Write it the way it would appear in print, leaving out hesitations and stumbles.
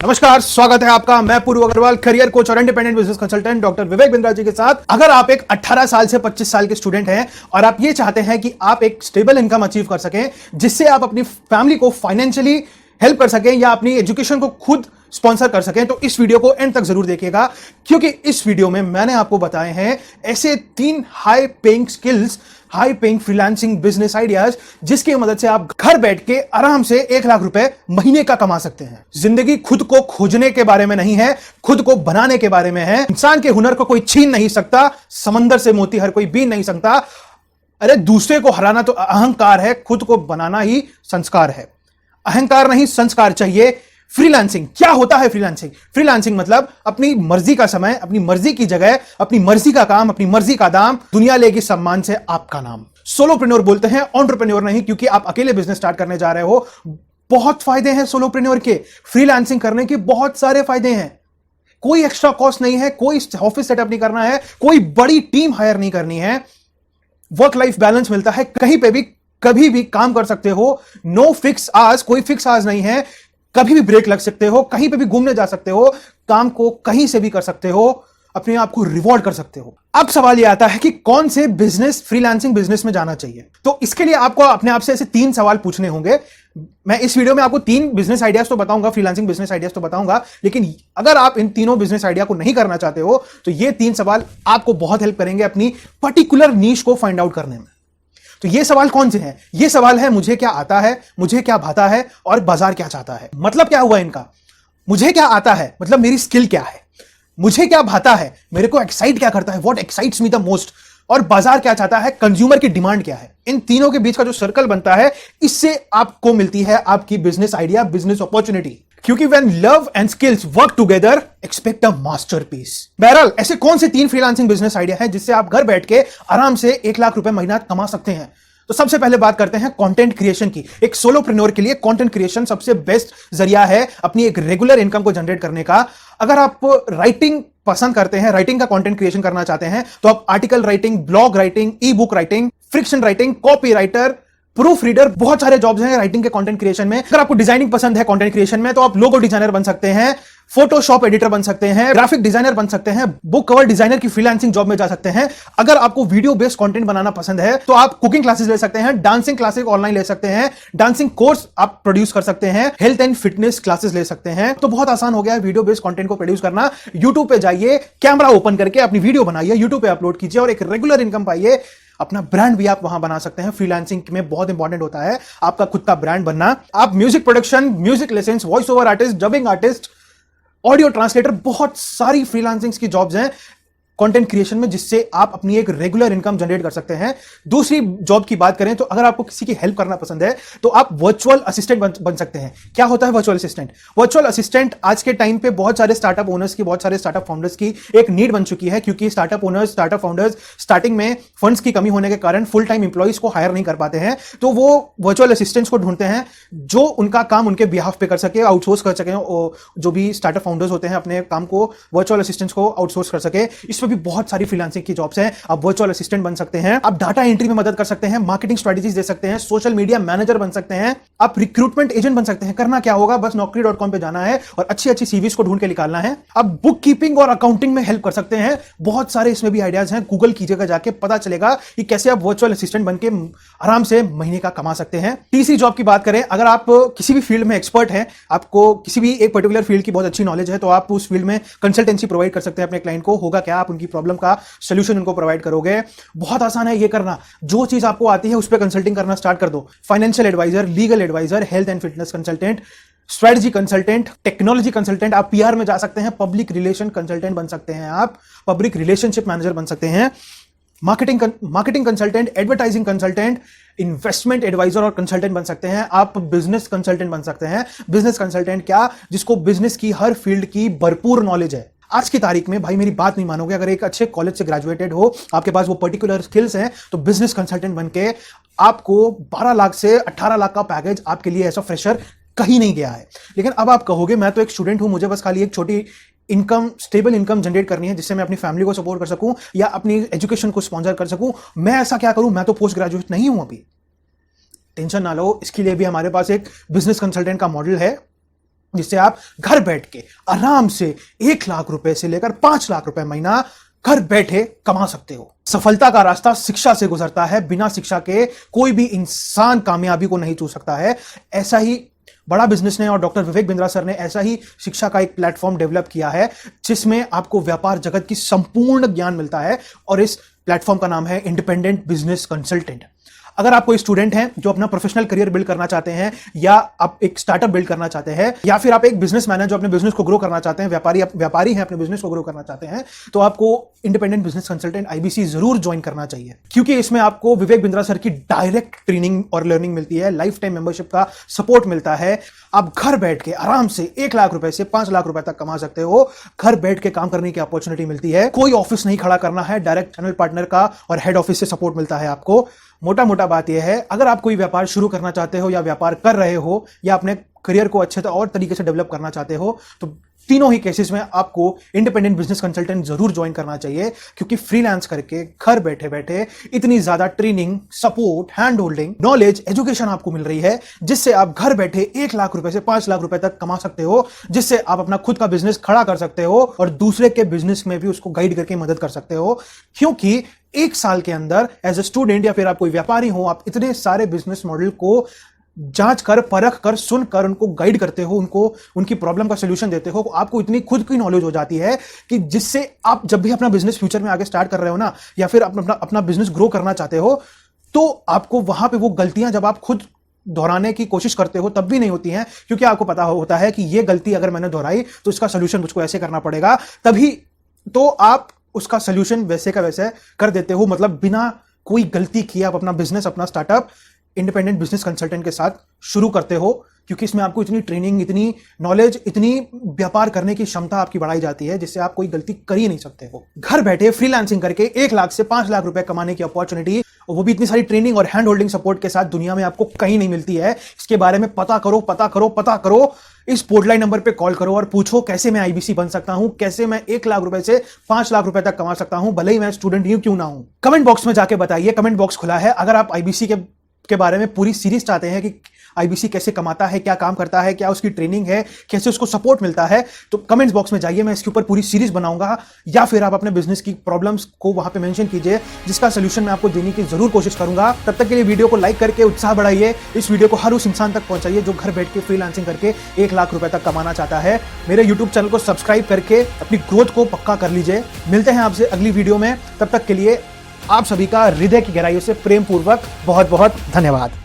नमस्कार, स्वागत है आपका। मैं पूर्व अग्रवाल, करियर कोच और independent business consultant doctor Vivek Bindra ji के साथ। अगर आप एक 18 साल से 25 साल के स्टूडेंट हैं और आप ये चाहते हैं कि आप एक स्टेबल इनकम अचीव कर सकें जिससे आप अपनी फैमिली को फाइनेंशियली हेल्प कर सकें या अपनी एजुकेशन को खुद स्पॉन्सर कर सकें, तो इस वीडियो को एंड तक जरूर देखिएगा, क्योंकि इस वीडियो में मैंने आपको बताए हैं ऐसे 3 high paying skills, high paying freelancing business ideas जिसकी मदद से आप घर बैठ के आराम से 1 लाख रुपए महीने का कमा सकते हैं। जिंदगी खुद को खोजने के बारे में नहीं है, खुद को बनाने के बारे में है। इंसान के हुनर को कोई छीन नहीं सकता, समंदर से मोती हर कोई बीन नहीं सकता। अरे दूसरे को हराना तो अहंकार है, खुद को बनाना ही संस्कार है। अहंकार नहीं, संस्कार चाहिए। फ्रीलांसिंग क्या होता है? फ्रीलांसिंग मतलब अपनी मर्जी का समय, अपनी मर्जी की जगह, अपनी मर्जी का काम, अपनी मर्जी का दाम, दुनिया लेगी सम्मान से आपका नाम। सोलोप्रेन्योर बोलते हैं, एंटरप्रेन्योर नहीं, क्योंकि आप अकेले बिजनेस स्टार्ट करने जा रहे हो। बहुत फायदे हैं सोलोप्रेन्योर के, फ्रीलांसिंग करने के बहुत सारे फायदे हैं। कोई एक्स्ट्रा कॉस्ट नहीं है, कोई ऑफिस सेटअप नहीं करना है, कोई बड़ी टीम हायर नहीं करनी है। वर्क लाइफ बैलेंस मिलता है, कहीं पे भी कभी भी काम कर सकते हो। नो फिक्स आवर्स, कोई फिक्स आवर्स नहीं है, कभी भी ब्रेक लग सकते हो, कहीं पे भी घूमने जा सकते हो, काम को कहीं से भी कर सकते हो, अपने आप को रिवॉर्ड कर सकते हो। अब सवाल यह आता है कि कौन से बिजनेस, फ्रीलांसिंग बिजनेस में जाना चाहिए। तो इसके लिए आपको अपने आप से ऐसे 3 सवाल पूछने होंगे। मैं इस वीडियो में आपको 3 बिजनेस आइडियाज तो बताऊंगा, फ्रीलांसिंग बिजनेस आइडियाज तो बताऊंगा, लेकिन अगर आप इन तीनों बिजनेस आइडिया को नहीं करना चाहते हो तो ये 3 सवाल आपको बहुत हेल्प करेंगे अपनी पर्टिकुलर नीश को फाइंड आउट करने में। तो ये सवाल कौन से हैं? ये सवाल है मुझे क्या आता है, मुझे क्या भाता है और बाजार क्या चाहता है। मतलब क्या हुआ इनका? मुझे क्या आता है मतलब मेरी स्किल क्या है, मुझे क्या भाता है, मेरे को एक्साइट क्या करता है, what excites me the most, और बाजार क्या चाहता है, कंज्यूमर की डिमांड क्या है। इन तीनों के बीच का जो सर्कल बनता है, इससे आपको मिलती है आपकी बिजनेस आइडिया, बिजनेस अपॉर्चुनिटी। क्योंकि when love and skills work together, expect a masterpiece। बहरहाल ऐसे कौन से 3 फ्रीलांसिंग बिजनेस आइडिया हैं जिससे आप घर बैठ के आराम से 1 लाख रुपए महीना कमा सकते हैं। तो सबसे पहले बात करते हैं कंटेंट क्रिएशन की। एक सोलोप्रेन्योर के लिए कंटेंट क्रिएशन सबसे बेस्ट जरिया है अपनी एक रेगुलर इनकम को जनरेट करने का। अगर आप राइटिंग पसंद करते हैं, राइटिंग का कंटेंट क्रिएशन करना चाहते हैं, तो आप आर्टिकल राइटिंग, ब्लॉग राइटिंग, ई book writing, friction writing, copy writer, proof reader, बहुत सारे जॉब्स हैं राइटिंग के कंटेंट क्रिएशन में। अगर आपको डिजाइनिंग पसंद है कंटेंट क्रिएशन में, तो आप लोगो डिजाइनर बन सकते हैं, फोटोशॉप एडिटर बन सकते हैं, ग्राफिक डिजाइनर बन सकते हैं, बुक कवर डिजाइनर की फ्रीलांसिंग जॉब में जा सकते हैं। अगर आपको वीडियो बेस्ड कंटेंट बनाना पसंद है तो आप कुकिंग क्लासेस ले सकते हैं, डांसिंग क्लासेस ऑनलाइन ले सकते हैं, डांसिंग कोर्स आप प्रोड्यूस कर सकते हैं, हेल्थ एंड फिटनेस क्लासेस ले सकते हैं। तो बहुत आसान हो गया है वीडियो बेस्ड कंटेंट को प्रोड्यूस करना। यूट्यूब पे जाइए, कैमरा ओपन करके अपनी वीडियो बनाइए, यूट्यूब पे अपलोड कीजिए और एक रेगुलर इनकम पाइए। अपना ब्रांड भी आप वहां बना सकते हैं। फ्रीलांसिंग में बहुत इंपॉर्टेंट होता है आपका खुद का ब्रांड बनना। आप music production, music lessons, voice over artist, dubbing artist, audio translator, बहुत सारी फ्रीलांसिंग की जॉब्स हैं कंटेंट क्रिएशन में जिससे आप अपनी एक रेगुलर इनकम जनरेट कर सकते हैं। दूसरी जॉब की बात करें तो अगर आपको किसी की हेल्प करना पसंद है तो आप वर्चुअल असिस्टेंट बन सकते हैं। क्या होता है वर्चुअल असिस्टेंट? वर्चुअल असिस्टेंट आज के टाइम पे बहुत सारे स्टार्टअप ओनर्स की, बहुत सारे स्टार्टअप फाउंडर्स की एक नीड बन चुकी है, क्योंकि startup owners, startup founders starting में फंड्स की कमी होने के कारण फुल टाइम इंप्लॉइज को हायर नहीं कर पाते हैं। तो वो वर्चुअल असिस्टेंट्स को ढूंढते हैं जो उनका काम उनके बिहाफ पे कर सके, आउटसोर्स कर सके। जो भी स्टार्टअप फाउंडर्स होते हैं अपने काम को वर्चुअल असिस्टेंट्स को आउटसोर्स कर सके। इसमें भी बहुत सारी फ्रीलांसिंग की जॉब्स हैं। आप वर्चुअल असिस्टेंट बन सकते हैं, आप डाटा एंट्री में मदद कर सकते हैं, मार्केटिंग स्ट्रेटजीज दे सकते हैं, सोशल मीडिया मैनेजर बन सकते हैं, आप रिक्रूटमेंट एजेंट बन सकते हैं। करना क्या होगा, बस naukri.com पे जाना है और अच्छी अच्छी सीवीज को ढूंढ के निकालना है। आप बुक कीपिंग और अकाउंटिंग में हेल्प कर सकते हैं। बहुत सारे इसमें भी आइडियाज हैं, गूगल कीजिएगा जाके, पता चलेगा कि कैसे आप वर्चुअल असिस्टेंट बनके आराम से महीने का कमा सकते हैं। तीसरी जॉब की बात करें, अगर आप किसी भी फील्ड में एक्सपर्ट हैं, आपको किसी भी एक पर्टिकुलर फील्ड की बहुत अच्छी नॉलेज है, तो आप उस फील्ड में कंसल्टेंसी प्रोवाइड कर सकते हैं अपने क्लाइंट को। होगा क्या, आप उनकी प्रॉब्लम का सोल्यूशन उनको प्रोवाइड करोगे। बहुत आसान है ये करना। जो चीज आपको आती है उस पर कंसल्टिंग करना स्टार्ट कर दो। Financial adviser, legal adviser, health and fitness consultant, strategy consultant, technology consultant, आप पीआर में जा सकते हैं, पब्लिक रिलेशन कंसल्टेंट बन सकते हैं, आप पब्लिक रिलेशनशिप मैनेजर बन सकते हैं, marketing consultant, advertising consultant, investment adviser और कंसल्टेंट बन सकते हैं, आप बिजनेस कंसल्टेंट बन सकते हैं। बिजनेस कंसल्टेंट क्या, जिसको बिजनेस की हर फील्ड की भरपूर नॉलेज है। आज की तारीख में भाई मेरी बात नहीं मानोगे, अगर एक अच्छे कॉलेज से ग्रेजुएटेड हो, आपके पास वो पर्टिकुलर स्किल्स हैं, तो बिजनेस कंसल्टेंट बनके आपको 12 लाख से 18 लाख का पैकेज आपके लिए ऐसा फ्रेशर कहीं नहीं गया है। लेकिन अब आप कहोगे मैं तो एक स्टूडेंट हूं, मुझे बस खाली एक छोटी इनकम, स्टेबल इनकम जनरेट करनी है जिससे मैं अपनी फैमिली को सपोर्ट कर सकूं या अपनी एजुकेशन को स्पॉन्सर कर सकूं। मैं ऐसा क्या करूं, मैं तो पोस्ट ग्रेजुएट नहीं हूं अभी। टेंशन ना लो, इसके लिए भी हमारे पास एक बिजनेस कंसल्टेंट का मॉडल है। जिससे आप घर बैठ के आराम से 1 लाख रुपए से लेकर 5 लाख रुपए महीना घर बैठे कमा सकते हो। सफलता का रास्ता शिक्षा से गुजरता है। बिना शिक्षा के कोई भी इंसान कामयाबी को नहीं छू सकता है। ऐसा ही बड़ा बिजनेस ने और डॉक्टर विवेक बिंद्रा सर ने ऐसा ही शिक्षा का एक प्लेटफॉर्म डेवलप किया है जिसमें आपको व्यापार जगत की संपूर्ण ज्ञान मिलता है, और इस प्लेटफॉर्म का नाम है इंडिपेंडेंट बिजनेस कंसल्टेंट। अगर आप कोई स्टूडेंट हैं जो अपना प्रोफेशनल करियर बिल्ड करना चाहते हैं, या आप एक स्टार्टअप बिल्ड करना चाहते हैं, या फिर आप एक बिजनेसमैन हैं जो अपने बिजनेस को ग्रो करना चाहते हैं, व्यापारी हैं अपने बिजनेस को ग्रो करना चाहते हैं, तो आपको इंडिपेंडेंट बिजनेस कंसल्टेंट आईबीसी जरूर ज्वाइन करना चाहिए, क्योंकि इसमें आपको विवेक बिंद्रा सर की डायरेक्ट ट्रेनिंग और लर्निंग मिलती है, लाइफ टाइम मेंबरशिप का सपोर्ट मिलता है। आप घर बैठ के आराम से 1 लाख रुपए से 5 लाख रुपए तक कमा सकते हो। घर बैठ के काम करने की अपॉर्चुनिटी मिलती है। कोई ऑफिस नहीं खड़ा करना है, डायरेक्ट चैनल पार्टनर का और हेड ऑफिस से सपोर्ट मिलता है आपको। मोटा बात यह है, अगर आप कोई व्यापार शुरू करना चाहते हो, या व्यापार कर रहे हो, या अपने करियर को अच्छे और तरीके से डेवलप करना चाहते हो, तो तीनों ही केसेस में आपको इंडिपेंडेंट बिजनेस कंसल्टेंट जरूर ज्वाइन करना चाहिए, क्योंकि फ्रीलांस करके घर बैठे बैठे इतनी ज्यादा training, support, hand holding, knowledge, education आपको मिल रही है, जिससे आप घर बैठे 1 लाख रुपए से 5 लाख रुपए तक कमा सकते हो, जिससे आप अपना खुद का बिजनेस खड़ा कर सकते हो और दूसरे के बिजनेस में भी उसको गाइड करके मदद कर सकते हो। क्योंकि 1 साल के अंदर एज ए स्टूडेंट या फिर आप कोई व्यापारी हो, आप इतने सारे बिजनेस मॉडल को जांच कर, परख कर, सुनकर उनको गाइड करते हो, उनको उनकी प्रॉब्लम का सॉल्यूशन देते हो। आपको इतनी खुद की नॉलेज हो जाती है कि जिससे आप जब भी अपना बिजनेस फ्यूचर में आगे स्टार्ट कर रहे हो ना, या फिर अपना बिजनेस ग्रो करना चाहते हो, तो आपको वहां पे वो गलतियां जब आप खुद दोहराने की कोशिश करते हो तब भी नहीं होती हैं, क्योंकि आपको पता होता है कि ये गलती अगर मैंने दोहराई तो इसका सोल्यूशन मुझको ऐसे करना पड़ेगा, तभी तो आप उसका सोल्यूशन वैसे का वैसे कर देते हो। मतलब बिना कोई गलती किए आप अपना बिजनेस, अपना स्टार्टअप इंडिपेंडेंट बिजनेस कंसल्टेंट के साथ शुरू करते हो, क्योंकि इसमें आपको इतनी ट्रेनिंग, इतनी नॉलेज, इतनी व्यापार करने की क्षमता आपकी बढ़ाई जाती है, जिससे आप कोई गलती कर ही नहीं सकते हो। घर बैठे फ्रीलांसिंग करके 1 लाख से 5 लाख रुपए कमाने की अपॉर्चुनिटी, और वो भी इतनी सारी ट्रेनिंग और हैंड होल्डिंग सपोर्ट के साथ, दुनिया में आपको कहीं नहीं मिलती है। इसके बारे में पता करो। इस पोर्टलाइन नंबर पे कॉल करो और पूछो कैसे मैं आईबीसी बन सकता हूं, कैसे मैं 1 लाख रुपए से 5 लाख रुपए तक कमा सकता हूं, भले ही मैं स्टूडेंट ही क्यों ना हूं। कमेंट बॉक्स में जाके बताइए, कमेंट बॉक्स खुला है। अगर आप आईबीसी के बारे में पूरी सीरीज चाहते हैं कि आईबीसी कैसे कमाता है, क्या काम करता है, क्या उसकी ट्रेनिंग है, कैसे उसको सपोर्ट मिलता है, तो कमेंट्स बॉक्स में जाइए, मैं इसके ऊपर पूरी सीरीज बनाऊंगा। या फिर आप अपने बिजनेस की प्रॉब्लम्स को वहां पे मेंशन कीजिए, जिसका सोल्यूशन मैं आपको देने की जरूर कोशिश करूंगा। तब तक के लिए वीडियो को लाइक करके उत्साह बढ़ाइए। इस वीडियो को हर उस इंसान तक पहुंचाइए जो घर बैठ के फ्रीलांसिंग करके 1 लाख रुपए तक कमाना चाहता है। मेरे यूट्यूब चैनल को सब्सक्राइब करके अपनी ग्रोथ को पक्का कर लीजिए। मिलते हैं आपसे अगली वीडियो में, तब तक के लिए आप सभी का हृदय की गहराइयों से प्रेम पूर्वक बहुत बहुत धन्यवाद।